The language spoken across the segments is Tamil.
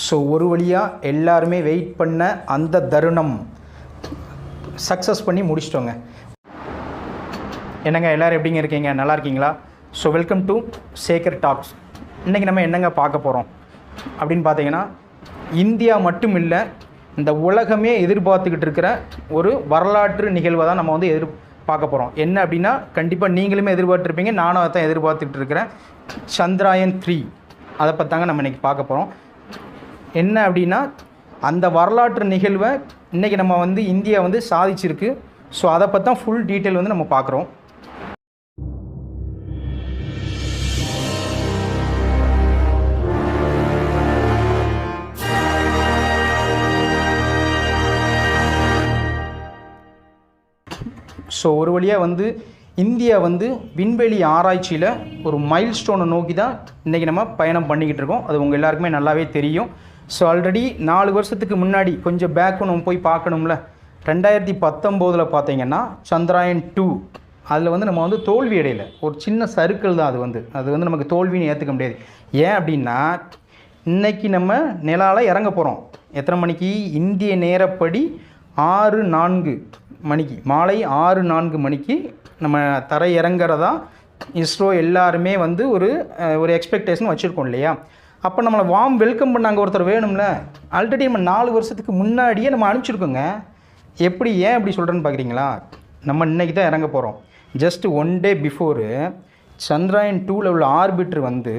ஸோ ஒரு வழியாக எல்லாருமே வெயிட் பண்ண அந்த தருணம் சக்ஸஸ் பண்ணி முடிச்சிட்டோங்க. என்னங்க எல்லோரும் எப்படிங்க இருக்கீங்க? நல்லா இருக்கீங்களா? ஸோ வெல்கம் டு செkartalks. இன்றைக்கி நம்ம என்னங்க பார்க்க போகிறோம் அப்படின்னு பார்த்தீங்கன்னா, இந்தியா மட்டும் இல்லை, இந்த உலகமே எதிர்பார்த்துக்கிட்டு இருக்கிற ஒரு வரலாற்று நிகழ்வை தான் நம்ம வந்து பார்க்க போகிறோம். என்ன அப்படின்னா, கண்டிப்பாக நீங்களுமே எதிர்பார்த்துருப்பீங்க, நானும் அதை தான் எதிர்பார்த்துக்கிட்டு இருக்கிறேன். சந்திராயன் 3 அதை பற்றி தாங்க நம்ம இன்றைக்கி பார்க்க போகிறோம். என்ன அப்படின்னா, அந்த வரலாற்று நிகழ்வை இன்றைக்கி நம்ம வந்து இந்தியா வந்து சாதிச்சிருக்கு. ஸோ அதை பற்றி தான் ஃபுல் டீட்டெயில் வந்து நம்ம பார்க்குறோம். ஸோ ஒரு வழியாக வந்து இந்தியா வந்து விண்வெளி ஆராய்ச்சியில் ஒரு மைல் ஸ்டோனை நோக்கி தான் இன்றைக்கி நம்ம பயணம் பண்ணிக்கிட்டு இருக்கோம். அது உங்கள் எல்லாருக்குமே நல்லாவே தெரியும். ஸோ ஆல்ரெடி 4 வருஷத்துக்கு முன்னாடி கொஞ்சம் பேக்கு நம்ம போய் பார்க்கணும்ல. 2019 பார்த்தீங்கன்னா சந்திராயன் 2 அதில் வந்து நம்ம வந்து தோல்வி அடையலை. ஒரு சின்ன சர்க்கிள் தான் அது வந்து நமக்கு தோல்வின்னு ஏற்றுக்க முடியாது. ஏன் அப்படின்னா, இன்றைக்கி நம்ம நிலாவில் இறங்க போகிறோம். எத்தனை மணிக்கு? இந்திய நேரப்படி 6:04 மணிக்கு, மாலை 6:04 மணிக்கு நம்ம தரை இறங்குறதா இஸ்ரோ எல்லாருமே வந்து ஒரு எக்ஸ்பெக்டேஷன் வச்சுருக்கோம் இல்லையா? அப்போ நம்மளை வார்ம் வெல்கம் பண்ணாங்க ஒருத்தர் வேணும்ல. ஆல்ரெடி நம்ம 4 வருஷத்துக்கு முன்னாடியே நம்ம அனுப்பிச்சிருக்கோங்க. எப்படி, ஏன் அப்படி சொல்கிறேன்னு பார்க்குறீங்களா? நம்ம இன்றைக்கி தான் இறங்க போகிறோம். ஜஸ்ட் 1 டே பிஃபோரு சந்திராயன் 2 உள்ள ஆர்பிட்டர் வந்து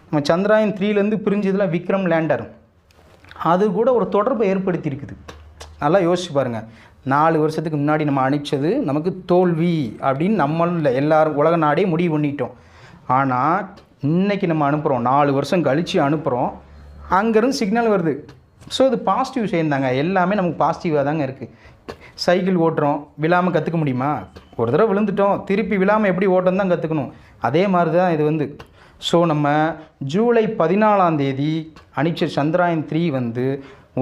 நம்ம சந்திராயன் 3லேருந்து பிரிஞ்சதில் விக்ரம் லேண்டர் அது கூட ஒரு தொடர்பை ஏற்படுத்தியிருக்குது. நல்லா யோசிச்சு பாருங்கள். 4 வருஷத்துக்கு முன்னாடி நம்ம அனுப்பிச்சது நமக்கு தோல்வி அப்படின்னு நம்மள எல்லோரும் உலக நாடே முடிவு பண்ணிட்டோம். ஆனால் இன்றைக்கி நம்ம அனுப்புகிறோம், 4 வருஷம் கழித்து அனுப்புகிறோம். அங்கேருந்து சிக்னல் வருது. ஸோ இது பாசிட்டிவ் விஷயம் தாங்க. எல்லாமே நமக்கு பாசிட்டிவாக தாங்க இருக்குது. சைக்கிள் ஓட்டுறோம், விழாமல் கற்றுக்க முடியுமா? ஒரு தடவை விழுந்துட்டோம், திருப்பி விழாமல் எப்படி ஓட்டம் தான் கற்றுக்கணும். அதே மாதிரி தான் இது வந்து. ஸோ நம்ம ஜூலை 14 அனுப்பிச்ச சந்திராயன் 3 வந்து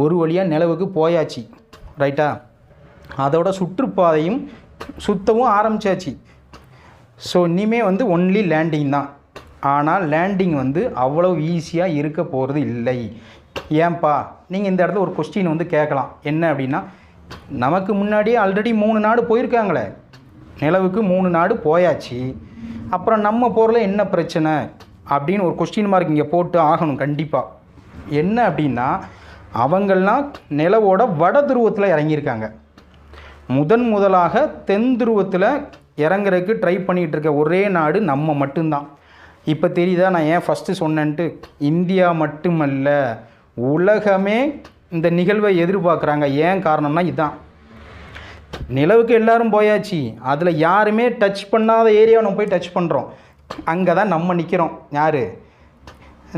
ஒரு வழியாக நிலவுக்கு போயாச்சு, ரைட்டா? அதோட சுற்றுப்பாதையும் சுற்றவும் ஆரம்பித்தாச்சு. ஸோ இனிமேல் வந்து ஒன்லி லேண்டிங் தான். ஆனால் லேண்டிங் வந்து அவ்வளோ ஈஸியாக இருக்க போகிறது இல்லை. ஏன்பா, நீங்கள் இந்த இடத்துல ஒரு கொஸ்டின் வந்து கேட்கலாம். என்ன அப்படின்னா, நமக்கு முன்னாடியே ஆல்ரெடி 3 நாடு போயிருக்காங்களே, நிலவுக்கு 3 நாடு போயாச்சு, அப்புறம் நம்ம போகிறல என்ன பிரச்சனை அப்படின்னு ஒரு கொஸ்டின் மார்க் இங்கே போட்டு ஆகணும் கண்டிப்பாக. என்ன அப்படின்னா, அவங்கள்லாம் நிலவோட வட துருவத்தில் இறங்கியிருக்காங்க. முதலாக தென் துருவத்தில் இறங்குறதுக்கு ட்ரை பண்ணிகிட்டு இருக்க ஒரே நாடு நம்ம மட்டும்தான். இப்போ தெரியுதா நான் ஏன் ஃபஸ்ட்டு சொன்னேன்ட்டு? இந்தியா மட்டுமல்ல, உலகமே இந்த நிகழ்வை எதிர்பார்க்குறாங்க. ஏன் காரணம்னா இதுதான். நிலவுக்கு எல்லோரும் போயாச்சு, அதில் யாருமே டச் பண்ணாத ஏரியாவை நம்ம போய் டச் பண்ணுறோம். அங்கே தான் நம்ம நிற்கிறோம். யார்?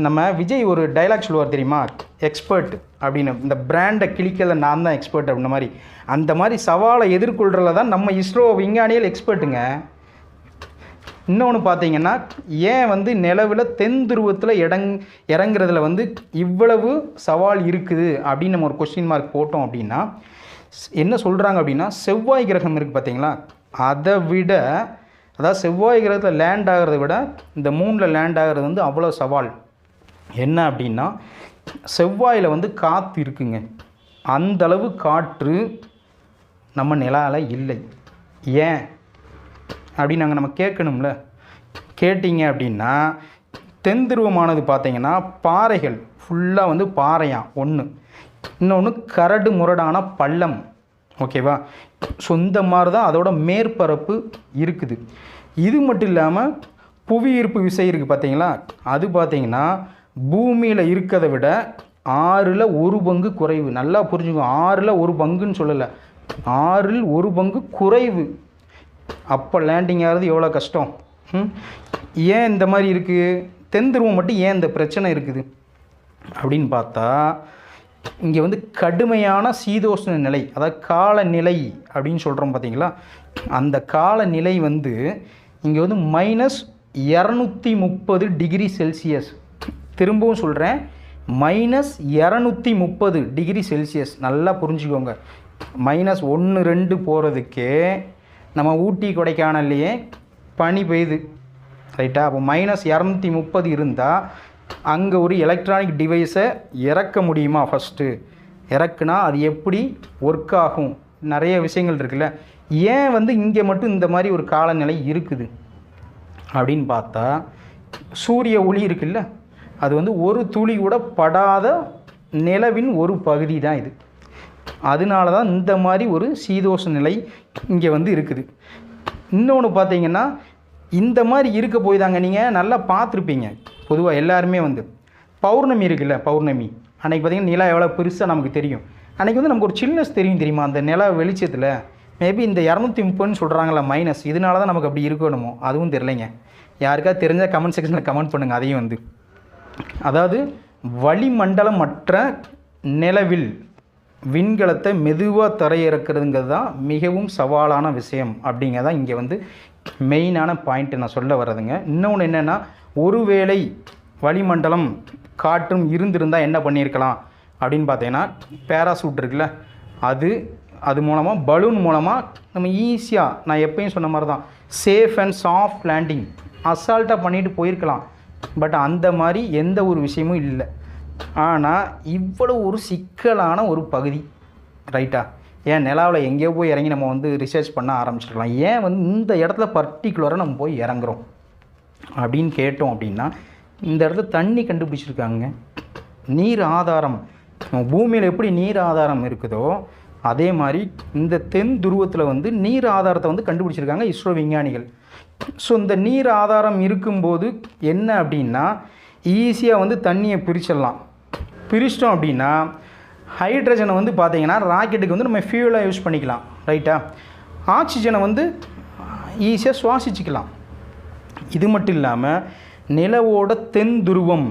நம்ம விஜய் ஒரு டைலாக் சொல்லுவார் தெரியுமா? எக்ஸ்பர்ட் அப்படின்னு. இந்த பிராண்டை கிழிக்கிறத நான் தான் எக்ஸ்பர்ட் அப்படின்ற மாதிரி. அந்த மாதிரி சவாலை எதிர்கொள்கிறதுல தான் நம்ம இஸ்ரோ விஞ்ஞானிகள் எக்ஸ்பர்ட்டுங்க. இன்னொன்று பார்த்தீங்கன்னா, ஏன் வந்து நிலவில் தென் துருவத்தில் இறங்குறதுல வந்து இவ்வளவு சவால் இருக்குது அப்படின்னு நம்ம ஒரு கொஸ்டின் மார்க் போட்டோம் அப்படின்னா, என்ன சொல்கிறாங்க அப்படின்னா, செவ்வாய் கிரகம் இருக்குது பார்த்தீங்களா, அதை விட, அதாவது செவ்வாய் கிரகத்தில் லேண்ட் ஆகிறத விட இந்த மூணில் லேண்ட் ஆகிறது வந்து அவ்வளோ சவால். என்ன அப்படின்னா, செவ்வாயில் வந்து காற்று இருக்குங்க. அந்தளவு காற்று நம்ம நிலாவில் இல்லை. ஏன் அப்படின்னு நாங்கள் நம்ம கேட்கணும்ல. கேட்டிங்க அப்படின்னா, தென் துருவமானது பார்த்தீங்கன்னா பாறைகள் ஃபுல்லாக வந்து பாறையாம் ஒன்று, இன்னொன்று கரடு முரடான பள்ளம். ஓகேவா? ஸோ இந்த மாதிரி தான் அதோட மேற்பரப்பு இருக்குது. இது மட்டும் இல்லாமல் புவியீர்ப்பு விசை இருக்குது பார்த்தீங்களா, அது பார்த்தீங்கன்னா பூமியில் இருக்கிறத விட 1/6 குறைவு. நல்லா புரிஞ்சுக்கோ, 1/6 சொல்லலை, 1/6 குறைவு. அப்போ லேண்டிங் ஆகிறது எவ்வளோ கஷ்டம். ஏன் இந்த மாதிரி இருக்குது? தென் துருவம் மட்டும் ஏன் இந்த பிரச்சனை இருக்குது அப்படின்னு பார்த்தா, இங்கே வந்து கடுமையான சீதோஷ்ண நிலை, அதாவது காலநிலை அப்படின்னு சொல்கிறோம் பார்த்தீங்களா, அந்த காலநிலை வந்து இங்கே வந்து -230 டிகிரி செல்சியஸ். திரும்பவும் சொல்கிறேன், -230 டிகிரி செல்சியஸ். நல்லா புரிஞ்சுக்கோங்க. -1, 2 போகிறதுக்கே நம்ம ஊட்டி கொடைக்கானல்லையே பனி பெய்யுது, ரைட்டா? அப்போ -230 இருந்தால் அங்கே ஒரு எலக்ட்ரானிக் டிவைஸை இறக்க முடியுமா? ஃபஸ்ட்டு இறக்குனா அது எப்படி ஒர்க் ஆகும்? நிறைய விஷயங்கள் இருக்குல்ல. ஏன் வந்து இங்கே மட்டும் இந்த மாதிரி ஒரு காலநிலை இருக்குது அப்படின்னு பார்த்தா, சூரிய ஒளி இருக்குல்ல, அது வந்து ஒரு துளி கூட படாத நிலவின் ஒரு பகுதி தான் இது. அதனால தான் இந்த மாதிரி ஒரு சீதோஷ நிலை இங்கே வந்து இருக்குது. இன்னொன்று பார்த்தீங்கன்னா, இந்த மாதிரி இருக்க போய் தாங்க நீங்கள் நல்லா பார்த்துருப்பீங்க. பொதுவாக எல்லாருமே வந்து பௌர்ணமி இருக்குல்ல, பௌர்ணமி அன்றைக்கி பார்த்திங்கன்னா நிலா எவ்வளோ பெருசாக நமக்கு தெரியும். அன்றைக்கி வந்து நமக்கு ஒரு சில்னஸ் தெரியுமா அந்த நிலா வெளிச்சத்தில். மேபி இந்த 230 சொல்கிறாங்களா மைனஸ், இதனால தான் நமக்கு அப்படி இருக்கணுமோ அதுவும் தெரிலைங்க. யாருக்காவது தெரிஞ்சால் கமெண்ட் செக்ஷனில் கமெண்ட் பண்ணுங்கள் அதையும் வந்து. அதாவது வளிமண்டலமற்ற நிலவில் விண்கலத்தை மெதுவாக தரையிறக்குறதுங்கிறது தான் மிகவும் சவாலான விஷயம் அப்படிங்கிறதான் இங்கே வந்து மெயினான பாயிண்ட்டு நான் சொல்ல வர்றதுங்க. இன்னொன்று என்னென்னா, ஒருவேளை வளிமண்டலம் காற்றும் இருந்திருந்தால் என்ன பண்ணியிருக்கலாம் அப்படின்னு பார்த்தீங்கன்னா, பேராசூட் இருக்குல்ல, அது மூலமாக பலூன் மூலமாக நம்ம ஈஸியாக, நான் எப்பயும் சொன்ன மாதிரி தான், சேஃப் அண்ட் சாஃப்ட் லேண்டிங் அசால்ட்டாக பண்ணிட்டு போயிருக்கலாம். பட் அந்த மாதிரி எந்த ஒரு விஷயமும் இல்லை. ஆனால் இவ்வளோ ஒரு சிக்கலான ஒரு பகுதி, ரைட்டா? ஏன் நிலாவில் எங்கேயோ போய் இறங்கி நம்ம வந்து ரிசர்ச் பண்ண ஆரம்பிச்சிருக்கலாம். ஏன் வந்து இந்த இடத்துல பர்டிகுலராக நம்ம போய் இறங்குறோம் அப்படின்னு கேட்டோம் அப்படின்னா, இந்த இடத்துல தண்ணி கண்டுபிடிச்சிருக்காங்க. நீர் ஆதாரம், பூமியில் எப்படி நீர் ஆதாரம் இருக்குதோ அதே மாதிரி இந்த தென் துருவத்தில் வந்து நீர் ஆதாரத்தை வந்து கண்டுபிடிச்சிருக்காங்க இஸ்ரோ விஞ்ஞானிகள். ஸோ இந்த நீர் ஆதாரம் இருக்கும்போது என்ன அப்படின்னா, ஈஸியாக வந்து தண்ணியை பிரிச்சிட்டோம் அப்படின்னா, ஹைட்ரஜனை வந்து பார்த்திங்கன்னா ராக்கெட்டுக்கு வந்து நம்ம ஃபியூலாக யூஸ் பண்ணிக்கலாம், ரைட்டா? ஆக்சிஜனை வந்து ஈஸியாக சுவாசிச்சிக்கலாம். இது மட்டும் இல்லாமல் நிலவோட தென் துருவம்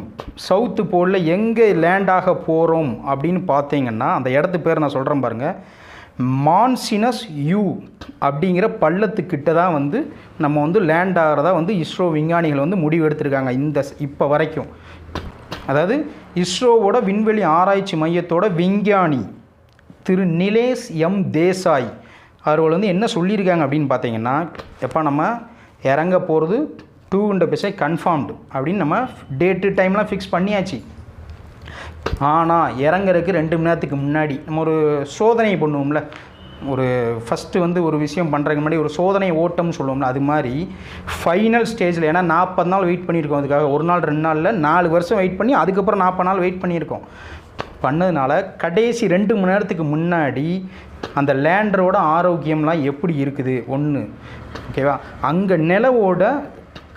சவுத்து போலில் எங்கே லேண்ட் ஆக போகிறோம் அப்படின்னு பார்த்தீங்கன்னா, அந்த இடத்து பேர் நான் சொல்கிறேன் பாருங்கள், மான்சினஸ் யூ அப்படிங்கிற பள்ளத்துக்கிட்ட தான் வந்து நம்ம வந்து லேண்ட் ஆகிறதா வந்து இஸ்ரோ விஞ்ஞானிகள் வந்து முடிவு எடுத்திருக்காங்க இப்போ வரைக்கும். அதாவது இஸ்ரோவோட விண்வெளி ஆராய்ச்சி மையத்தோட விஞ்ஞானி திரு நிலேஷ் எம் தேசாய் அவர்கள் வந்து என்ன சொல்லியிருக்காங்க அப்படின்னு பார்த்தீங்கன்னா, எப்போ நம்ம இறங்க போகிறது 200% கன்ஃபார்ம்டு அப்படின்னு நம்ம டேட்டு டைம்லாம் ஃபிக்ஸ் பண்ணியாச்சு. ஆனால் இறங்குறதுக்கு 2 மணி நேரத்துக்கு முன்னாடி நம்ம ஒரு சோதனை பண்ணுவோம்ல, ஒரு ஃபஸ்ட்டு வந்து ஒரு விஷயம் பண்ணுறதுக்கு முன்னாடி ஒரு சோதனை ஓட்டம்னு சொல்லுவோம்ல, அது மாதிரி ஃபைனல் ஸ்டேஜில், ஏன்னா 40 நாள் வெயிட் பண்ணியிருக்கோம் அதுக்காக, 1 நாள் 2 நாளில் 4 வருஷம் வெயிட் பண்ணி அதுக்கப்புறம் 40 நாள் வெயிட் பண்ணியிருக்கோம். பண்ணதுனால கடைசி 2 மணி நேரத்துக்கு முன்னாடி அந்த லேண்டரோட ஆரோக்கியம்லாம் எப்படி இருக்குது ஒன்று, ஓகேவா? அங்கே நிலவோட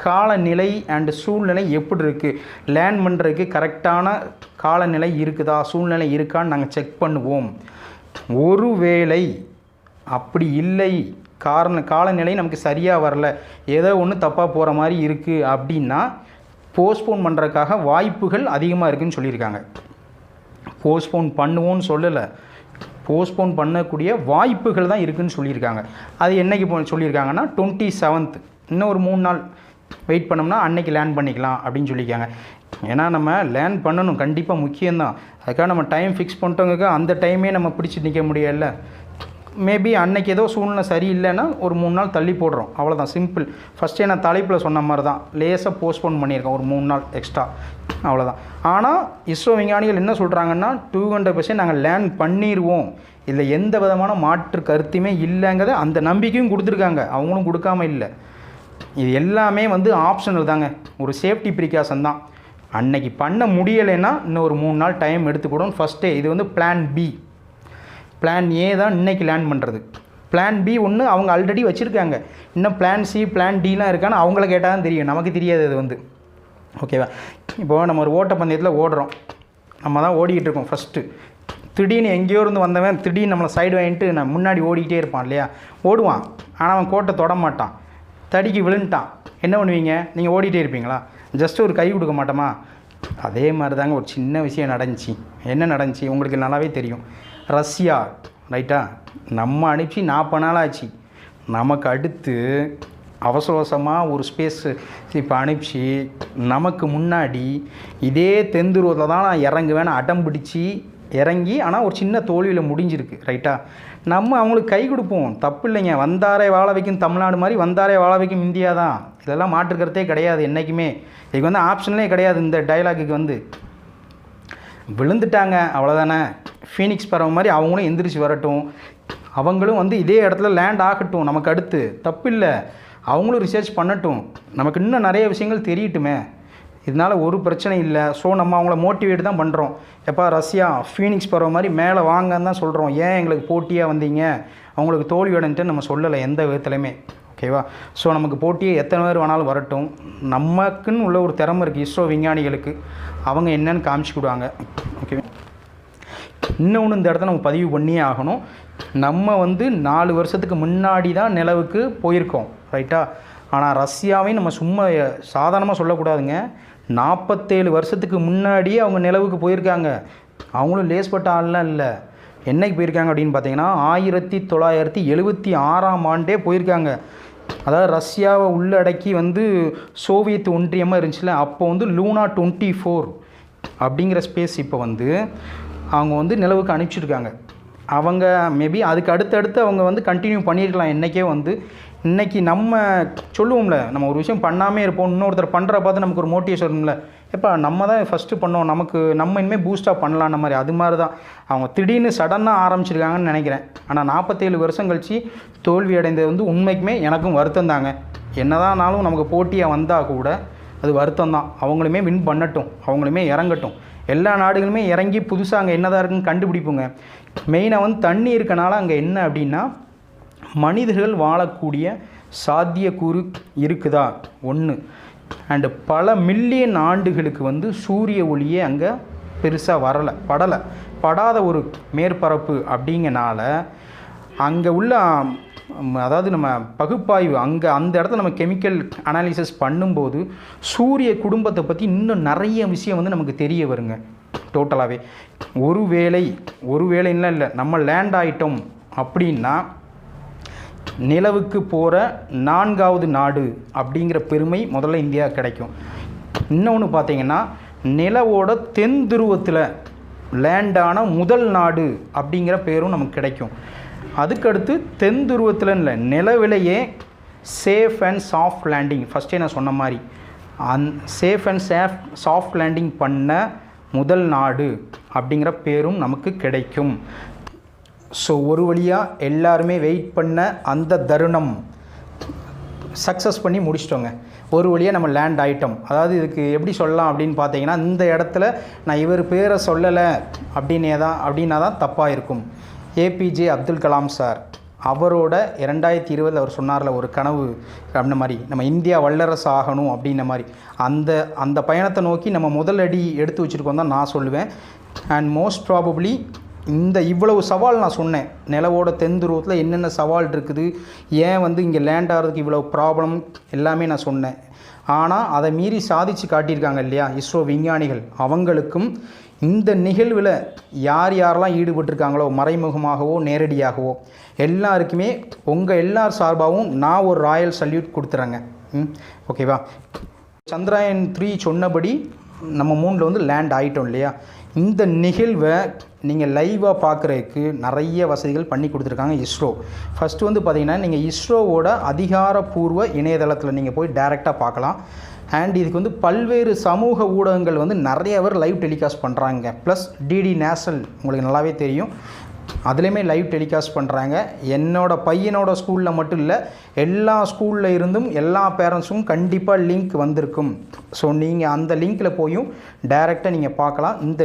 காலநிலை அண்டு சூழ்நிலை எப்படி இருக்குது, லேண்ட் பண்ணுறதுக்கு கரெக்டான காலநிலை இருக்குதா, சூழ்நிலை இருக்கான்னு நாங்கள் செக் பண்ணுவோம். ஒருவேளை அப்படி இல்லை, காலநிலை நமக்கு சரியாக வரல, ஏதோ ஒன்று தப்பாக போகிற மாதிரி இருக்குது அப்படின்னா போஸ்ட்போன் பண்ணுறதுக்காக வாய்ப்புகள் அதிகமாக இருக்குதுன்னு சொல்லியிருக்காங்க. போஸ்ட்போன் பண்ணுவோன்னு சொல்லலை, போஸ்ட்போன் பண்ணக்கூடிய வாய்ப்புகள் தான் இருக்குதுன்னு சொல்லியிருக்காங்க. அது என்றைக்கு சொல்லியிருக்காங்கன்னா 27th, இன்னும் ஒரு 3 நாள் வெயிட் பண்ணோம்னா அன்னைக்கு லேண்ட் பண்ணிக்கலாம் அப்படின்னு சொல்லியிருக்காங்க. ஏன்னா நம்ம லேண்ட் பண்ணணும், கண்டிப்பாக முக்கியம்தான். அதுக்காக நம்ம டைம் ஃபிக்ஸ் பண்ணிட்டோங்க, அந்த டைமே நம்ம பிடிச்சி நிற்க முடியல. மேபி அன்னைக்கு ஏதோ சூழ்நிலை சரியில்லைன்னா ஒரு 3 நாள் தள்ளி போடுறோம், அவ்வளோதான், சிம்பிள். ஃபஸ்ட்டே நான் தலைப்பில் சொன்ன மாதிரி தான், லேசாக போஸ்ட்போன் பண்ணியிருக்கேன் ஒரு 3 நாள் எக்ஸ்ட்ரா, அவ்வளோதான். ஆனால் இஸ்ரோ விஞ்ஞானிகள் என்ன சொல்கிறாங்கன்னா 200% நாங்கள் லேண்ட் பண்ணிடுவோம், இதில் எந்த விதமான மாற்று கருத்துமே இல்லைங்கிறத அந்த நம்பிக்கையும் கொடுத்துருக்காங்க, அவங்களும் கொடுக்காம இல்லை. இது எல்லாமே வந்து ஆப்ஷனல் தாங்க, ஒரு சேஃப்டி ப்ரிகாஷன் தான். அன்னைக்கு பண்ண முடியலைன்னா இன்னும் ஒரு 3 நாள் டைம் எடுத்துக்கூடும். ஃபஸ்ட்டே இது வந்து பிளான் பி. பிளான் ஏ தான் இன்றைக்கி லேண்ட் பண்ணுறது. பிளான் பி ஒன்று அவங்க ஆல்ரெடி வச்சுருக்காங்க. இன்னும் பிளான் சி பிளான் டிலாம் இருக்கான்னு அவங்கள கேட்டால் தான் தெரியும், நமக்கு தெரியாது அது வந்து, ஓகேவா? இப்போது நம்ம ஒரு ஓட்டப்பந்தயத்தில் ஓடுறோம், நம்ம தான் ஓடிக்கிட்டு இருக்கோம். ஃபஸ்ட்டு திடீர்னு எங்கேயோ இருந்து வந்தவன் திடீர்னு நம்மளை சைடு வாங்கிட்டு நான் முன்னாடி ஓடிக்கிட்டே இருப்பான் இல்லையா, ஓடுவான். ஆனால் அவன் கோட்டை தொட மாட்டான், தடிக்கு விழுந்துட்டான். என்ன பண்ணுவீங்க? நீங்கள் ஓடிட்டே இருப்பீங்களா? ஜஸ்ட்டு ஒரு கை கொடுக்க மாட்டோமா? அதே மாதிரி தாங்க ஒரு சின்ன விஷயம் நடந்துச்சு. என்ன நடந்துச்சு உங்களுக்கு நல்லாவே தெரியும். ரஷ்யா, ரைட்டா, நம்ம அனுப்பிச்சு 40 நாள் ஆச்சு. நமக்கு அடுத்து அவசர அவசரமாக ஒரு ஸ்பேஸ் இப்போ அனுப்பிச்சு நமக்கு முன்னாடி இதே தென்துருவத்தில் தான் நான் இறங்குவேன்னு அடம் பிடிச்சி இறங்கி ஆனால் ஒரு சின்ன தோல்வியில் முடிஞ்சிருக்கு. ரைட்டா? நம்ம அவங்களுக்கு கை கொடுப்போம், தப்பு இல்லைங்க. வந்தாரே வாழ வைக்கும் தமிழ்நாடு மாதிரி வந்தாரே வாழ வைக்கும் இந்தியா தான். இதெல்லாம் மாற்றுக்கிறதே கிடையாது என்றைக்குமே. இதுக்கு வந்து ஆப்ஷன்லே கிடையாது. இந்த டைலாக்குக்கு வந்து விழுந்துட்டாங்க அவ்வளோதானே. ஃபீனிக்ஸ் பறவை மாதிரி அவங்களும் எந்திரிச்சு வரட்டும், அவங்களும் வந்து இதே இடத்துல லேண்ட் ஆகட்டும் நமக்கு அடுத்து. தப்பு இல்லை, அவங்களும் ரிசர்ச் பண்ணட்டும், நமக்கு இன்னும் நிறைய விஷயங்கள் தெரியட்டுமே. இதனால் ஒரு பிரச்சனை இல்லை. ஸோ நம்ம அவங்கள மோட்டிவேட் தான் பண்ணுறோம். எப்போ ரஷ்யா ஃபீனிக்ஸ் பறவை மாதிரி மேலே வாங்கன்னு தான் சொல்கிறோம். ஏன் எங்களுக்கு போட்டியாக வந்தீங்க, அவங்களுக்கு தோல்வி அடைஞ்சிட்டு நம்ம சொல்லலை எந்த விதத்துலையுமே. ஓகேவா? ஸோ நமக்கு போட்டியே எத்தனை பேர் வேணாலும் வரட்டும். நமக்குன்னு உள்ள ஒரு திறமை இருக்குது இஸ்ரோ விஞ்ஞானிகளுக்கு, அவங்க என்னென்னு காமிச்சிக்கிடுவாங்க. ஓகே, இன்னொன்று இந்த இடத்த நம்ம பதிவு பண்ணியே ஆகணும். நம்ம வந்து 4 வருஷத்துக்கு முன்னாடி தான் நிலவுக்கு போயிருக்கோம். ரைட்டா? ஆனால் ரஷ்யாவையும் நம்ம சும்மா சாதாரணமாக சொல்லக்கூடாதுங்க. 47 வருஷத்துக்கு முன்னாடியே அவங்க நிலவுக்கு போயிருக்காங்க. அவங்களும் லேஸ்பட்ட ஆள்லாம் இல்லை. என்னைக்கு போயிருக்காங்க அப்படின்னு பார்த்தீங்கன்னா 1976ஆம் ஆண்டே போயிருக்காங்க. அதாவது ரஷ்யாவை உள்ளடக்கி வந்து சோவியத் ஒன்றியமாக இருந்துச்சுல, அப்போ வந்து லூனா 24 அப்படிங்கிற ஸ்பேஸ் இப்போ வந்து அவங்க வந்து நிலவுக்கு அனுப்பிச்சிருக்காங்க. அவங்க மேபி அதுக்கு அடுத்தடுத்து அவங்க வந்து கண்டினியூ பண்ணியிருக்கலாம். என்றைக்கே வந்து இன்றைக்கி நம்ம சொல்லுவோம்ல, நம்ம ஒரு விஷயம் பண்ணாமே இருப்போம், இன்னொருத்தர் பண்ணுற பார்த்து நமக்கு ஒரு மோட்டிவேஷன் வரும்ல, எப்போ நம்ம தான் ஃபஸ்ட்டு பண்ணோம், நமக்கு நம்ம இனிமேல் பூஸ்டாக பண்ணலான்ற மாதிரி. அது மாதிரி தான் அவங்க திடீர்னு சடனாக ஆரம்பிச்சிருக்காங்கன்னு நினைக்கிறேன். ஆனால் 47 வருஷம் கழித்து தோல்வி அடைந்தது வந்து உண்மைக்குமே எனக்கும் வருத்தம் தாங்க. என்னதானாலும் நமக்கு போட்டியாக வந்தால் கூட அது வருத்தம் தான். அவங்களுமே வின் பண்ணட்டும், அவங்களுமே இறங்கட்டும். எல்லா நாடுகளுமே இறங்கி புதுசாக அங்கே என்னதான் இருக்குன்னு கண்டுபிடிப்புங்க. மெயினாக வந்து தண்ணி இருக்கனால அங்கே என்ன அப்படின்னா மனிதர்கள் வாழக்கூடிய சாத்தியக்கூறு இருக்குதா ஒன்று. அண்டு பல மில்லியன் ஆண்டுகளுக்கு வந்து சூரிய ஒளியே அங்கே பெருசாக படாத ஒரு மேற்பரப்பு அப்படிங்கனால அங்கே உள்ள அதாவது நம்ம பகுப்பாய்வு அங்கே அந்த இடத்துல நம்ம கெமிக்கல் அனாலிசிஸ் பண்ணும்போது சூரிய குடும்பத்தை பற்றி இன்னும் நிறைய விஷயம் வந்து நமக்கு தெரிய வருங்க. டோட்டலாகவே ஒருவேளைன்னா இல்லை, நம்ம லேண்ட் ஆகிட்டோம் அப்படின்னா நிலவுக்கு போகிற 4வது நாடு அப்படிங்கிற பெருமை முதல்ல இந்தியா கிடைக்கும். இன்னொன்று பார்த்தீங்கன்னா நிலவோட தென் துருவத்தில் லேண்டான முதல் நாடு அப்படிங்கிற பேரும் நமக்கு கிடைக்கும். அதுக்கடுத்து தென் துருவத்தில் இல்லை, நிலவிலேயே சேஃப் அண்ட் சாஃப்ட் லேண்டிங், ஃபஸ்ட்டே நான் சொன்ன மாதிரி சேஃப் அண்ட் சாஃப்ட் லேண்டிங் பண்ண முதல் நாடு அப்படிங்கிற பேரும் நமக்கு கிடைக்கும். ஸோ ஒரு வழியாக எல்லாருமே வெயிட் பண்ண அந்த தருணம் சக்ஸஸ் பண்ணி முடிச்சிட்டோங்க. ஒரு வழியாக நம்ம லேண்ட் ஆகிட்டோம். அதாவது இதுக்கு எப்படி சொல்லலாம் அப்படின்னு பார்த்தீங்கன்னா, இந்த இடத்துல நான் இவர் பேரை சொல்லலை அப்படின்னா தான் தப்பாக இருக்கும். ஏபிஜே அப்துல் கலாம் சார் அவரோட 2020 அவர் சொன்னார்ல ஒரு கனவு அப்படின்ன மாதிரி, நம்ம இந்தியா வல்லரசு ஆகணும் அப்படின்ன மாதிரி அந்த பயணத்தை நோக்கி நம்ம முதலடி எடுத்து வச்சுருக்கோம் தான் நான் சொல்லுவேன். அண்ட் மோஸ்ட் ப்ராபப்ளி இந்த இவ்வளவு சவால் நான் சொன்னேன், நிலவோட தென் துருவத்தில் என்னென்ன சவால் இருக்குது, ஏன் வந்து இங்கே லேண்ட் ஆகிறதுக்கு இவ்வளோ ப்ராப்ளம் எல்லாமே நான் சொன்னேன். ஆனால் அதை மீறி சாதித்து காட்டியிருக்காங்க இல்லையா இஸ்ரோ விஞ்ஞானிகள். அவங்களுக்கும் இந்த நிகழ்வில் யாரெல்லாம் ஈடுபட்டிருக்காங்களோ மறைமுகமாகவோ நேரடியாகவோ எல்லாருக்குமே உங்கள் எல்லார் சார்பாகவும் நான் ஒரு ராயல் சல்யூட் கொடுத்துறேங்க. ஓகேவா? சந்திராயன் 3 சொன்னபடி நம்ம மூணில் வந்து லேண்ட் ஆகிட்டோம் இல்லையா. இந்த நிகழ்வை நீங்கள் லைவாக பார்க்குறதுக்கு நிறைய வசதிகள் பண்ணி கொடுத்துருக்காங்க இஸ்ரோ. ஃபஸ்ட்டு வந்து பார்த்திங்கன்னா நீங்கள் இஸ்ரோவோட அதிகாரப்பூர்வ இணையதளத்தில் நீங்கள் போய் டைரெக்டாக பார்க்கலாம். அண்ட் இதுக்கு வந்து பல்வேறு சமூக ஊடகங்கள் வந்து நிறைய பேர் லைவ் டெலிகாஸ்ட் பண்ணுறாங்க. ப்ளஸ் டிடி நேஷனல் உங்களுக்கு நல்லாவே தெரியும், அதுலேயுமே லைவ் டெலிகாஸ்ட் பண்ணுறாங்க. என்னோடய பையனோட ஸ்கூலில் மட்டும் இல்லை, எல்லா ஸ்கூலில் இருந்தும் எல்லா பேரண்ட்ஸும் கண்டிப்பாக லிங்க் வந்திருக்கும். ஸோ நீங்கள் அந்த லிங்க்கில் போயும் டைரெக்டாக நீங்கள் பார்க்கலாம். இந்த